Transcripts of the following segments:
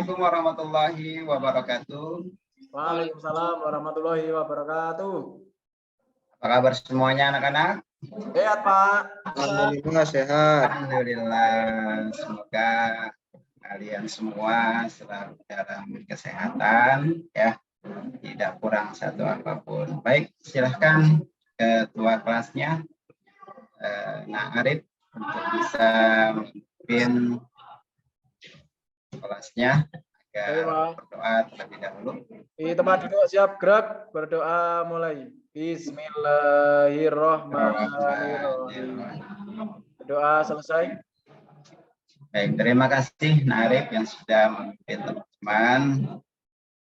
Assalamualaikum warahmatullahi wabarakatuh. Waalaikumsalam warahmatullahi wabarakatuh. Apa kabar semuanya anak-anak? Sehat, Pak. Alhamdulillah sehat. Alhamdulillah. Semoga kalian semua selalu dalam kesehatan, ya, tidak kurang satu apapun. Baik, silahkan ketua kelasnya, Nak Arif, untuk bisa memimpin kelasnya agar berdoa terlebih dahulu. Di tempat duduk siap gerak, berdoa mulai. Bismillahirrahmanirrahim. Doa selesai. Baik, terima kasih Nak Arif yang sudah memimpin teman-teman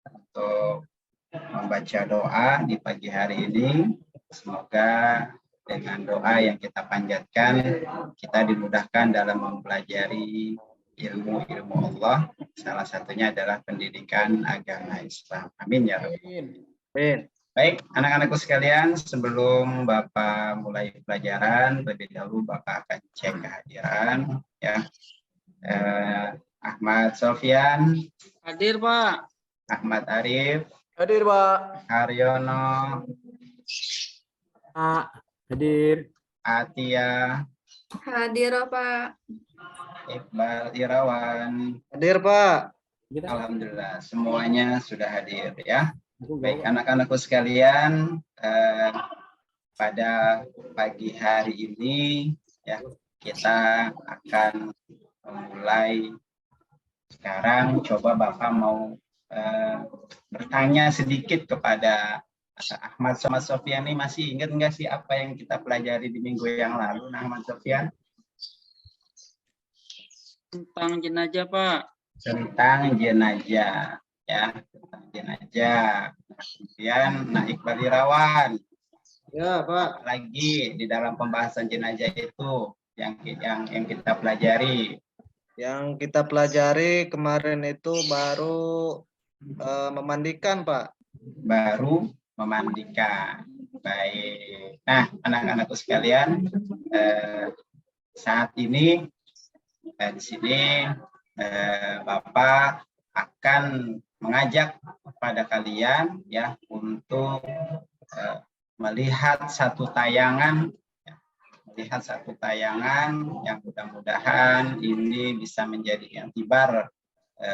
untuk membaca doa di pagi hari ini. Semoga dengan doa yang kita panjatkan, kita dimudahkan dalam mempelajari ilmu-ilmu Allah. Salah satunya adalah pendidikan agama Islam. Amin ya Rabbi. Amin. Baik, anak-anakku sekalian, sebelum Bapak mulai pelajaran, lebih dahulu Bapak akan cek kehadiran. Ya, Ahmad Sofyan. Hadir, Pak. Ahmad Arif. Hadir, Pak. Haryono. Hadir. Atia. Hadir, Pak. Iqbal Irawan. Hadir, Pak. Alhamdulillah, semuanya sudah hadir ya. Baik, anak-anakku sekalian, pada pagi hari ini ya kita akan memulai. Sekarang coba Bapak mau bertanya sedikit kepada Ahmad Sofyan. Ini masih ingat nggak sih apa yang kita pelajari di minggu yang lalu, Ahmad Sofyan? Tentang jenazah, Pak. Tentang jenazah, ya, tentang jenazah. Kemudian Iqbal Irawan. Ya, Pak. Lagi di dalam pembahasan jenazah itu yang kita pelajari. Yang kita pelajari kemarin itu baru memandikan, Pak. Baru memandikan. Baik. Nah, anak-anakku sekalian, saat ini di sini Bapak akan mengajak kepada kalian ya untuk melihat satu tayangan yang mudah-mudahan ini bisa menjadi iktibar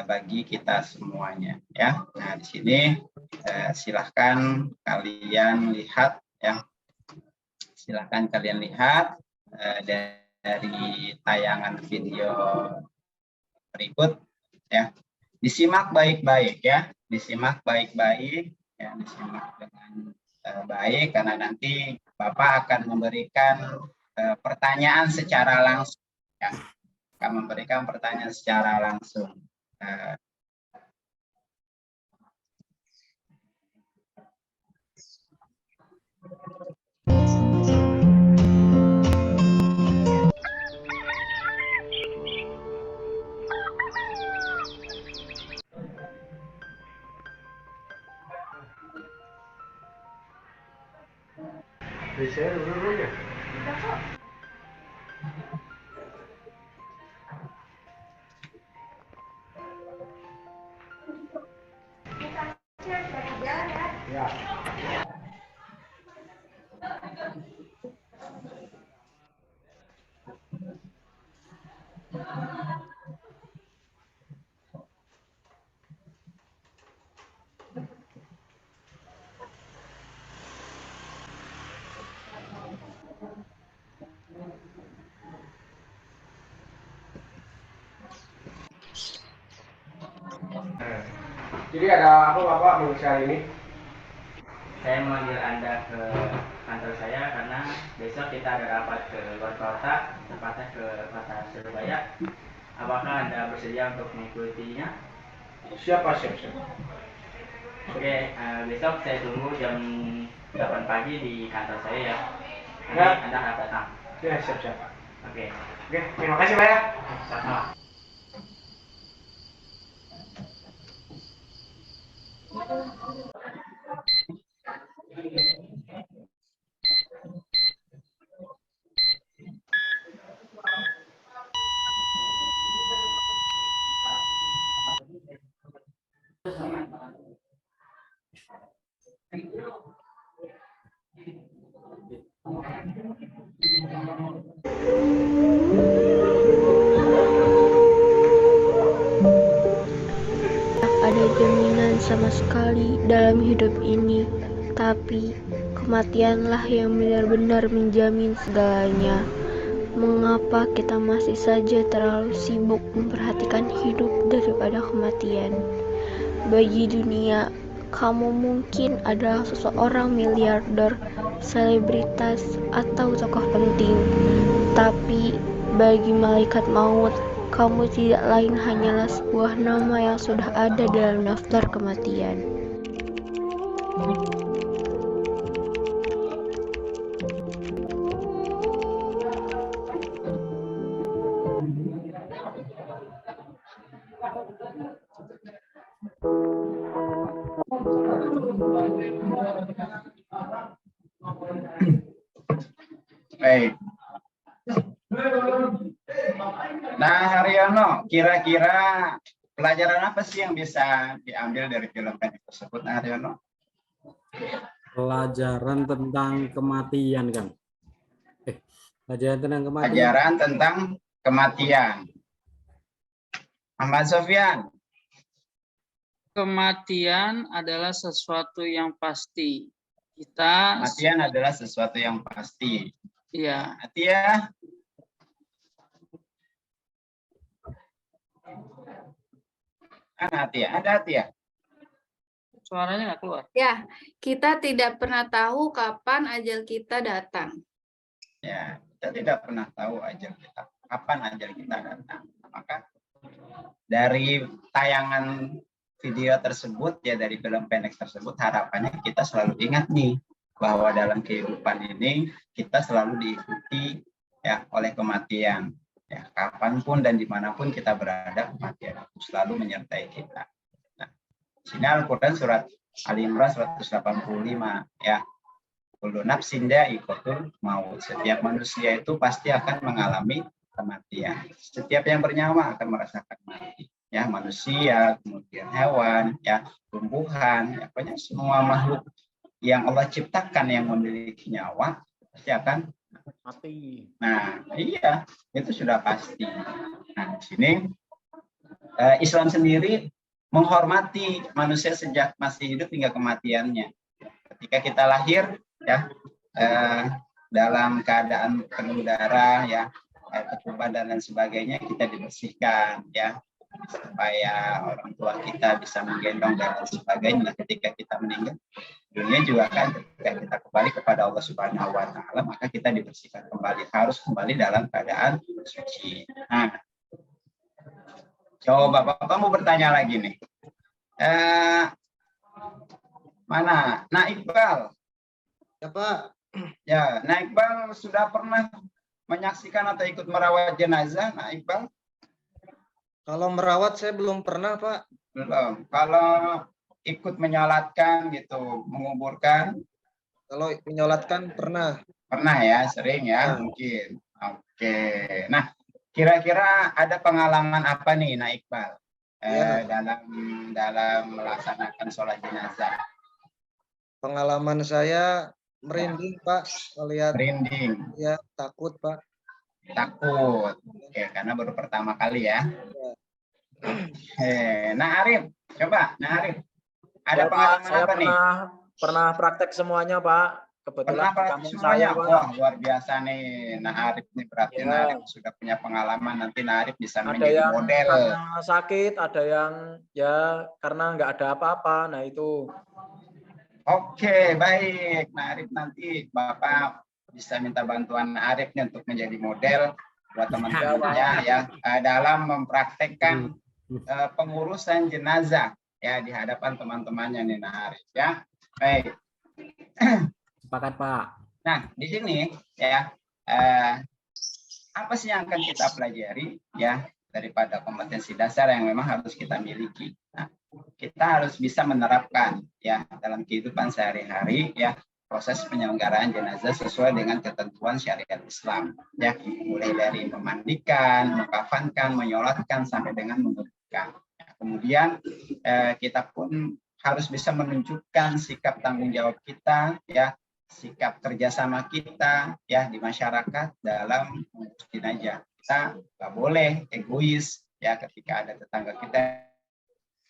bagi kita semuanya ya. Nah, di sini silahkan kalian lihat ya. Silahkan kalian lihat dari tayangan video berikut ya. Disimak baik-baik ya. Disimak baik-baik ya, disimak dengan baik karena nanti Bapak akan memberikan pertanyaan secara langsung ya. Akan memberikan pertanyaan secara langsung. Bisa dulu ya. Ya. Jadi ada apa Bapak minggu hari ini? Saya memanggil Anda ke kantor saya karena besok kita ada rapat ke luar kota, tepatnya ke kota Surabaya. Apakah Anda bersedia untuk mengikutinya? Siap. Oke, besok saya tunggu jam 8 pagi di kantor saya ya. Nanti Anda harap datang. Ya, siap. Oke, Terima kasih Pak ya. sama. sama sekali dalam hidup ini, tapi kematianlah yang benar-benar menjamin segalanya. Mengapa kita masih saja terlalu sibuk memperhatikan hidup daripada kematian? Bagi dunia, kamu mungkin adalah seseorang miliarder, selebritas, atau tokoh penting. Tapi bagi malaikat maut, kamu tidak lain hanyalah sebuah nama yang sudah ada dalam daftar kematian. Baik. Nah, Haryono, kira-kira pelajaran apa sih yang bisa diambil dari film pendek tersebut, nah, Haryono? Pelajaran tentang kematian, Kang. Pelajaran tentang kematian. Pelajaran tentang kematian. Ahmad Sofyan. Kematian adalah sesuatu yang pasti. Kita, Kematian adalah sesuatu yang pasti. ya, Atia. Atia, ada Atia. suaranya nggak keluar. Ya, kita tidak pernah tahu kapan ajal kita datang. Ya, kita tidak pernah tahu ajal kita, kapan ajal kita datang. Maka dari tayangan video tersebut, ya dari film pendek tersebut, harapannya kita selalu ingat nih bahwa dalam kehidupan ini kita selalu diikuti ya oleh kematian. Ya, kapanpun dan dimanapun kita berada, kematian itu selalu menyertai kita. Nah, sini Al-Quran surat Al-Imran 185 ya. Kullu nafsin dha'iqatul maut. Setiap manusia itu pasti akan mengalami kematian. Setiap yang bernyawa akan merasakan mati. Ya, manusia, kemudian hewan, ya, tumbuhan, ya, pokoknya semua makhluk yang Allah ciptakan yang memiliki nyawa pasti akan Mati. Nah, iya, itu sudah pasti. Nah, di sini Islam sendiri menghormati manusia sejak masih hidup hingga kematiannya. Ketika kita lahir, ya, dalam keadaan penuh darah, ya, ketuban dan lain sebagainya, kita dibersihkan, ya, supaya orang tua kita bisa menggendong dan lain sebagainya. Ketika kita meninggal dunia juga kan, ketika kita kembali kepada Allah Subhanahu Wa Taala, maka kita dibersihkan kembali, harus kembali dalam keadaan suci. Nah, coba Bapak mau bertanya lagi nih. Mana? Nah, Iqbal. Ya, Pak. Ya, nah Iqbal sudah pernah menyaksikan atau ikut merawat jenazah, nah Iqbal? Kalau merawat saya belum pernah, Pak. Belum. Kalau ikut menyolatkan gitu, menguburkan? Kalau menyolatkan pernah. Pernah ya, sering ya, mungkin. Oke. Nah, kira-kira ada pengalaman apa nih, nah Iqbal, dalam melaksanakan sholat jenazah? Pengalaman saya merinding, Pak, melihat. Merinding. Ya, takut, Pak. Takut. Oke, karena baru pertama kali ya. Nah Arif, coba, nah Arif, ada Ya, Pak, pengalaman saya apa nih? pernah praktek semuanya, Pak. Kebetulan Pernah di praktek kampung semuanya? saya, Pak. Wah, luar biasa nih. Nah Arif nih berarti Ya. nah Arif sudah punya pengalaman. Nanti nah Arif bisa Ada menjadi yang model. karena sakit, ada yang ya karena nggak ada apa-apa. Nah itu. Oke, baik. Nah Arif nanti Bapak bisa minta bantuan Arif nih untuk menjadi model buat teman-temannya ya, dalam mempraktekkan pengurusan jenazah ya di hadapan teman-temannya nih nah Arif ya. Baik. Sepakat, Pak. Nah, di sini ya apa sih yang akan kita pelajari ya daripada kompetensi dasar yang memang harus kita miliki. Nah, kita harus bisa menerapkan ya dalam kehidupan sehari-hari ya proses penyelenggaraan jenazah sesuai dengan ketentuan syariat Islam ya, mulai dari memandikan, mengkafankan, menyolatkan sampai dengan menguburkan. Ya, kemudian kita pun harus bisa menunjukkan sikap tanggung jawab kita ya, sikap kerjasama kita ya di masyarakat dalam mengurus jenazah. Kita nggak boleh egois ya ketika ada tetangga kita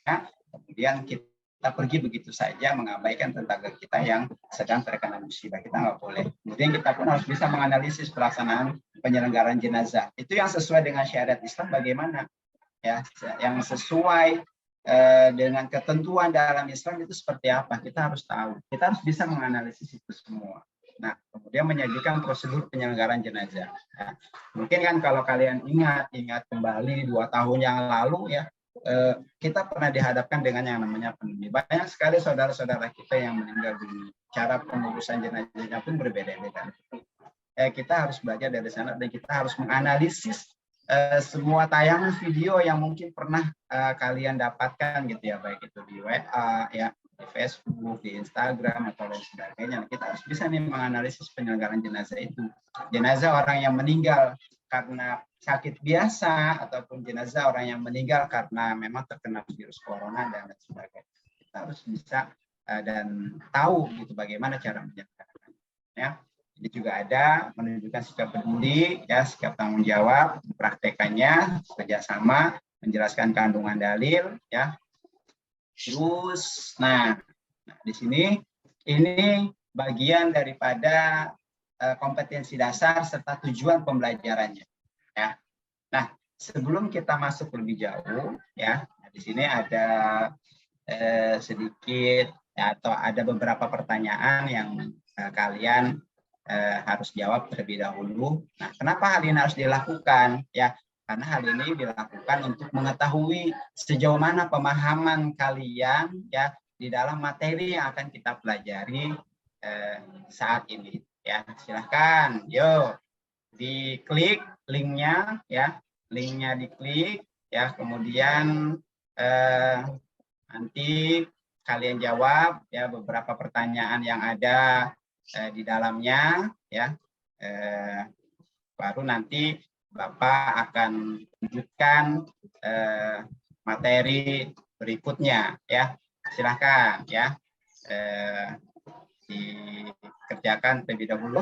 ya, kemudian kita kita pergi begitu saja mengabaikan tetangga kita yang sedang terkena musibah. Kita nggak boleh. Kemudian kita pun harus bisa menganalisis pelaksanaan penyelenggaraan jenazah. Itu yang sesuai dengan syariat Islam bagaimana? Ya, yang sesuai dengan ketentuan dalam Islam itu seperti apa? Kita harus tahu. Kita harus bisa menganalisis itu semua. Nah, kemudian menyajikan prosedur penyelenggaraan jenazah. Ya, mungkin kan kalau kalian ingat kembali 2 tahun yang lalu ya, kita pernah dihadapkan dengan yang namanya pandemi. Banyak sekali saudara-saudara kita yang meninggal dunia. Cara pengurusan jenazahnya pun berbeda-beda. Kita harus belajar dari sana dan kita harus menganalisis semua tayangan video yang mungkin pernah kalian dapatkan gitu ya, baik itu di WA ya, di Facebook, di Instagram atau lain sebagainya. Kita harus bisa nih menganalisis penyelenggaraan jenazah itu. Jenazah orang yang meninggal karena sakit biasa ataupun jenazah orang yang meninggal karena memang terkena virus corona dan lain sebagainya. Kita harus bisa dan tahu gitu bagaimana cara menjalankannya. Ya. Ini juga ada menunjukkan sikap peduli, ya, sikap tanggung jawab, praktekannya, kerjasama, menjelaskan kandungan dalil, ya. Terus, nah di sini ini bagian daripada kompetensi dasar serta tujuan pembelajarannya, ya. Nah, sebelum kita masuk lebih jauh, ya, di sini ada sedikit ya, atau ada beberapa pertanyaan yang kalian harus jawab terlebih dahulu. Nah, kenapa hal ini harus dilakukan? Ya, karena hal ini dilakukan untuk mengetahui sejauh mana pemahaman kalian ya di dalam materi yang akan kita pelajari saat ini. Ya, silahkan, yuk diklik linknya, ya, linknya diklik, ya, kemudian nanti kalian jawab ya beberapa pertanyaan yang ada di dalamnya, ya, baru nanti Bapak akan tunjukkan materi berikutnya, ya. Silakan, ya, dikerjakan terlebih dahulu.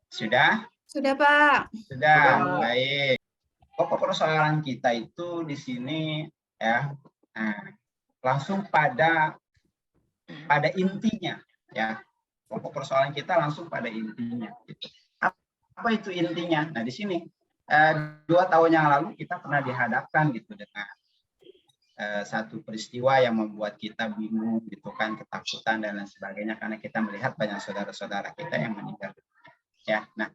Sudah? Sudah, Pak. Sudah, Sudah. baik. Pokok persoalan kita itu di sini, ya, langsung pada intinya, ya. Pokok persoalan kita langsung pada intinya. Gitu. Apa itu intinya? Nah, di sini 2 tahun yang lalu kita pernah dihadapkan gitu dengan satu peristiwa yang membuat kita bingung, gitu kan, ketakutan dan lain sebagainya karena kita melihat banyak saudara-saudara kita yang meninggal. Ya, nah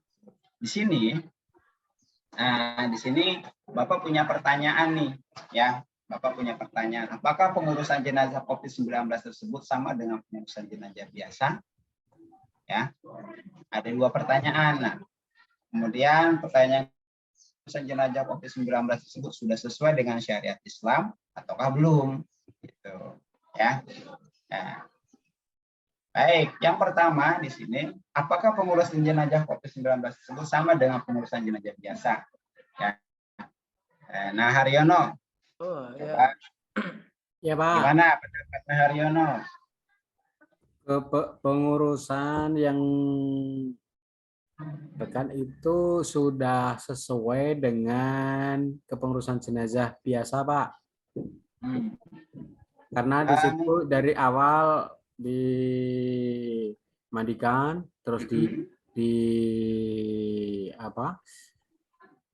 di sini Bapak punya pertanyaan nih, ya. Bapak punya pertanyaan. Apakah pengurusan jenazah COVID-19 tersebut sama dengan pengurusan jenazah biasa? Ya, ada 2 pertanyaan. Nah, kemudian pertanyaan pengurusan jenazah COVID-19 tersebut sudah sesuai dengan syariat Islam ataukah belum? Gitu, ya. Nah, baik, yang pertama di sini, apakah pengurusan jenazah COVID-19 tersebut sama dengan pengurusan jenazah biasa? Ya. Nah, Haryono, Oh, coba, Ya, Pak. gimana pendapatnya Haryono? Pengurusan yang tekan itu sudah sesuai dengan kepengurusan jenazah biasa, Pak. Karena di situ dari awal dimandikan, terus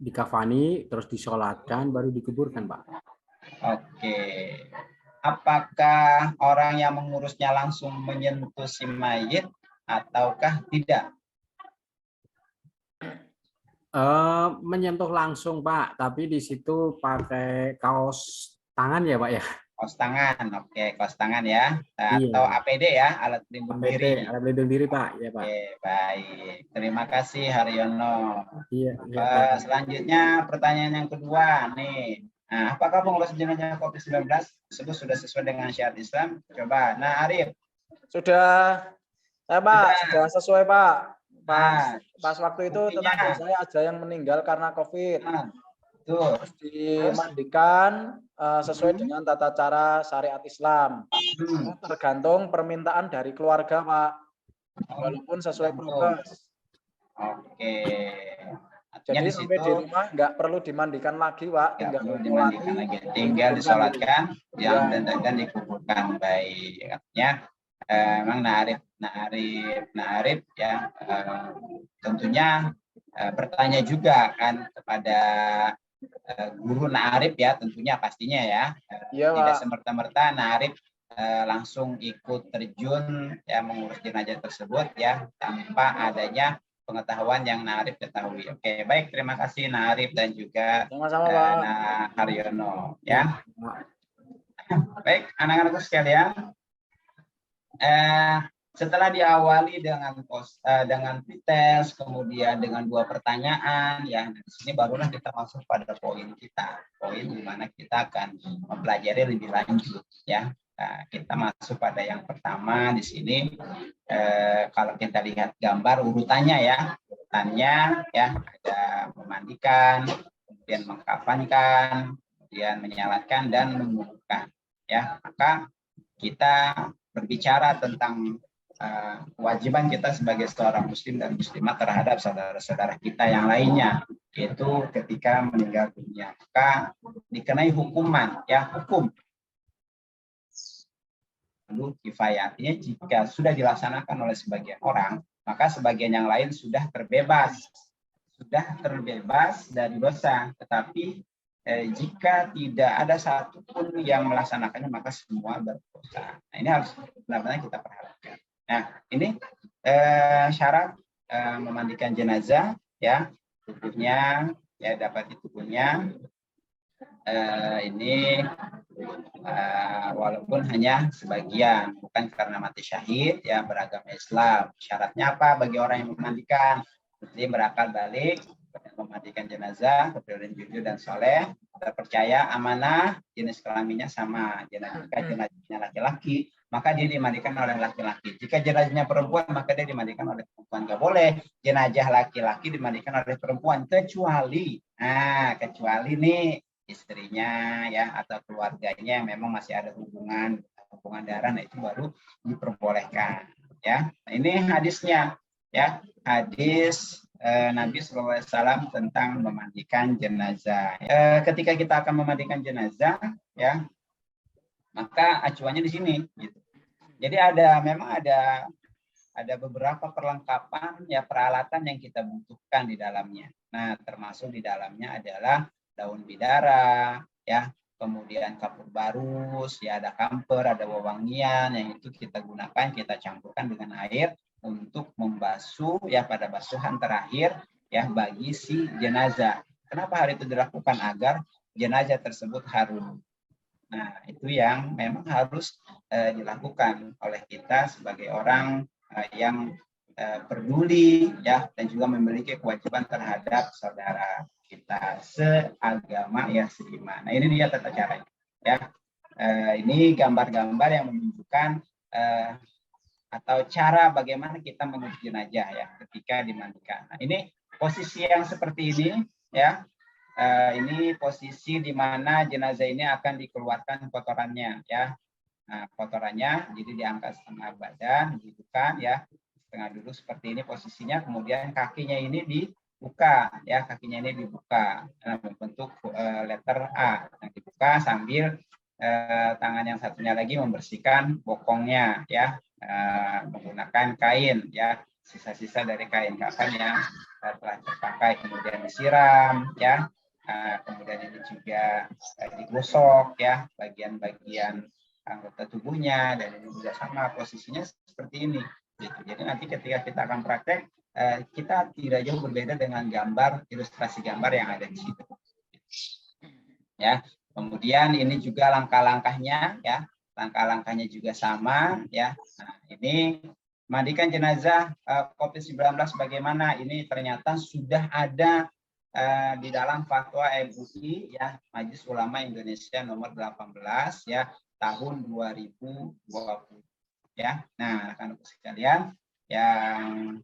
dikafani, terus disolatkan, baru dikuburkan, Pak. Oke. Apakah orang yang mengurusnya langsung menyentuh si mayit ataukah tidak? Menyentuh langsung, Pak, tapi di situ pakai kaos tangan ya, Pak ya. Kaos tangan, oke, kaos tangan ya, atau Iya. APD ya, alat pelindung diri. Alat pelindung diri, Pak, ya, Pak. Oke, baik. Terima kasih Haryono. Iya, iya. Selanjutnya pertanyaan yang kedua nih. Nah, apakah pengurusan jenazah COVID-19 tersebut sudah sesuai dengan syariat Islam? Coba. Nah, Arif. Sudah, Pak, sudah sesuai, Pak. Pas waktu itu buktinya. tetangga saya ada yang meninggal karena COVID. Tuh. Terus dimandikan sesuai dengan tata cara syariat Islam. Tergantung permintaan dari keluarga, Pak. Walaupun sesuai prokes. Oke. Jadi di sampai situ di rumah nggak perlu dimandikan lagi, Pak. nggak Tinggal perlu sholat, dimandikan lagi, tinggal disolatkan Ya. dan dikuburkan. Baik, artinya memang Naarif ya, tentunya bertanya juga kan kepada guru Naarif ya, tentunya pastinya ya. Iya, Tidak Pak. semerta-merta Naarif langsung ikut terjun ya mengurus jenazah tersebut ya tanpa adanya pengetahuan yang Naarif ketahui. Oke, baik, terima kasih Naarif dan juga Sama-sama, Pak. Haryono ya. Baik, anak-anakku sekalian, setelah diawali dengan pretest, kemudian dengan 2 pertanyaan, ya di sini barulah kita masuk pada poin kita, poin di mana kita akan mempelajari lebih lanjut, ya. Nah, kita masuk pada yang pertama di sini. Kalau kita lihat gambar urutannya ya, ya ada memandikan, kemudian mengkafankan, kemudian menyalatkan dan menguburkan, ya. Maka kita berbicara tentang kewajiban kita sebagai seorang muslim dan muslimat terhadap saudara-saudara kita yang lainnya, yaitu ketika meninggal dunia maka dikenai hukuman, ya, hukum lalu kifayah. Artinya jika sudah dilaksanakan oleh sebagian orang, maka sebagian yang lain sudah terbebas dari dosa. Tetapi jika tidak ada satupun yang melaksanakannya, maka semua berdosa. Nah, ini harus benar-benar kita perhatikan. Nah, ini syarat memandikan jenazah, ya, tubuhnya, ya, dapat tubuhnya. Ini walaupun hanya sebagian, bukan karena mati syahid, ya, beragama Islam. Syaratnya apa bagi orang yang memandikan? Jadi berakal balik, memandikan jenazah, kepribadian jujur dan soleh, terpercaya, amanah, jenis kelaminnya sama. Jika jenazahnya laki-laki, maka dia dimandikan oleh laki-laki. Jika jenazahnya perempuan, maka dia dimandikan oleh perempuan. Nggak boleh jenazah laki-laki dimandikan oleh perempuan, kecuali nih istrinya, ya, atau keluarganya yang memang masih ada hubungan darah, nah itu baru diperbolehkan, ya. Nah, ini hadisnya, ya, hadis Nabi SAW tentang memandikan jenazah. Ketika kita akan memandikan jenazah, ya, maka acuannya di sini, gitu. Jadi memang ada beberapa perlengkapan, ya, peralatan yang kita butuhkan di dalamnya. Nah, termasuk di dalamnya adalah daun bidara, ya, kemudian kapur barus, ya, ada kamper, ada wewangian yang itu kita gunakan, kita campurkan dengan air untuk membasuh, ya, pada basuhan terakhir, ya, bagi si jenazah. Kenapa hal itu dilakukan? Agar jenazah tersebut harum. Nah, itu yang memang harus dilakukan oleh kita sebagai orang yang peduli, ya, dan juga memiliki kewajiban terhadap saudara kita seagama, ya, seiman. Nah, ini dia tata caranya, ya. Ini gambar-gambar yang menunjukkan atau cara bagaimana kita menuju jenazah, ya, ketika dimandikan. Nah, ini posisi yang seperti ini, ya. Ini posisi di mana jenazah ini akan dikeluarkan kotorannya, ya. Nah, kotorannya jadi diangkat setengah badan, dibuka, ya, setengah dulu seperti ini posisinya, kemudian kakinya ini dibuka, ya, kakinya ini dibuka membentuk letter A. Nah, dibuka sambil tangan yang satunya lagi membersihkan bokongnya, ya, menggunakan kain, ya, sisa-sisa dari kain kafan yang telah terpakai, kemudian disiram, ya. Kemudian ini juga digosok, ya, bagian-bagian anggota tubuhnya, dan ini juga sama posisinya seperti ini, gitu. Jadi nanti ketika kita akan praktek, kita tidak jauh berbeda dengan gambar, ilustrasi gambar yang ada di situ, ya. Kemudian ini juga langkah-langkahnya, ya, langkah-langkahnya juga sama, ya. Nah, ini mandikan jenazah COVID-19 bagaimana? Ini ternyata sudah ada di dalam fatwa MUI, ya, Majelis Ulama Indonesia nomor 18, ya, tahun 2020, ya. Nah, rekan-rekan sekalian yang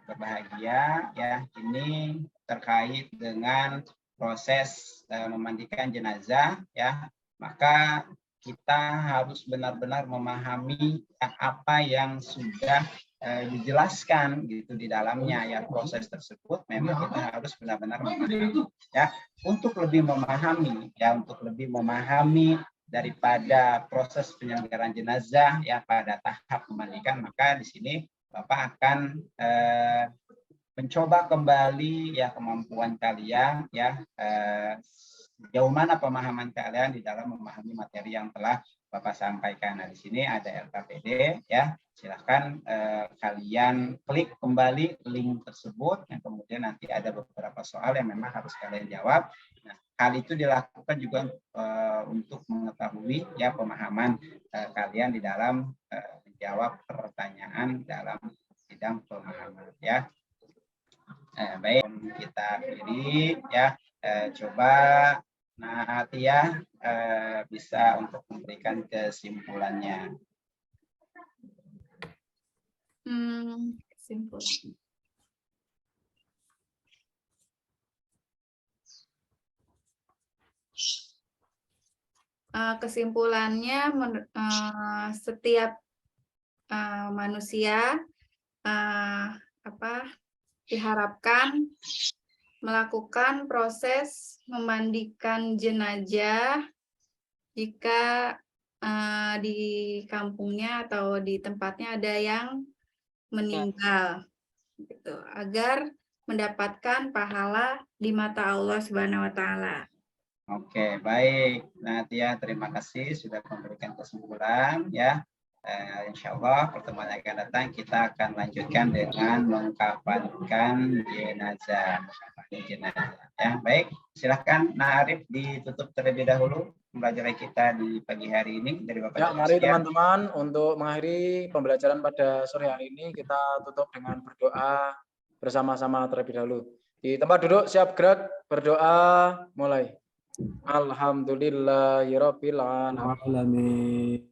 berbahagia, ya, ini terkait dengan proses memandikan jenazah, ya. Maka kita harus benar-benar memahami apa yang sudah dijelaskan gitu di dalamnya ya proses tersebut memang kita harus benar-benar memahami ya untuk lebih memahami daripada proses penyelenggaraan jenazah ya pada tahap memandikan, maka di sini Bapak akan mencoba kembali ya kemampuan kalian ya jauh mana pemahaman kalian di dalam memahami materi yang telah Bapak sampaikan. Nah, di sini ada LKPD ya. Silahkan kalian klik kembali link tersebut yang kemudian nanti ada beberapa soal yang memang harus kalian jawab. Nah, hal itu dilakukan juga untuk mengetahui ya pemahaman kalian di dalam menjawab pertanyaan dalam bidang pemahaman ya. Baik, kita pilih ya. Coba Natia bisa untuk memberikan kesimpulannya. Kesimpulan. Kesimpulannya setiap manusia diharapkan melakukan proses memandikan jenazah jika di kampungnya atau di tempatnya ada yang meninggal, gitu, agar mendapatkan pahala di mata Allah Subhanahu Wa Taala. Oke, baik, Natia, terima kasih sudah memberikan kesimpulan ya. Insya Allah pertemuan yang akan datang kita akan lanjutkan dengan mengkafankan jenazah. Ya, baik, silahkan Arif ditutup terlebih dahulu pembelajaran kita di pagi hari ini dari Bapak. Ya, mari teman-teman untuk mengakhiri pembelajaran pada sore hari ini kita tutup dengan berdoa bersama-sama terlebih dahulu. Di tempat duduk siap gerak, berdoa mulai. Alhamdulillahirabbil alamin.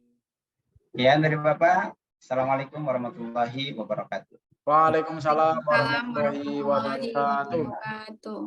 Ya, dari Bapak. Assalamualaikum warahmatullahi wabarakatuh. Waalaikumsalam Waalaikumsalam warahmatullahi wabarakatuh. wabarakatuh.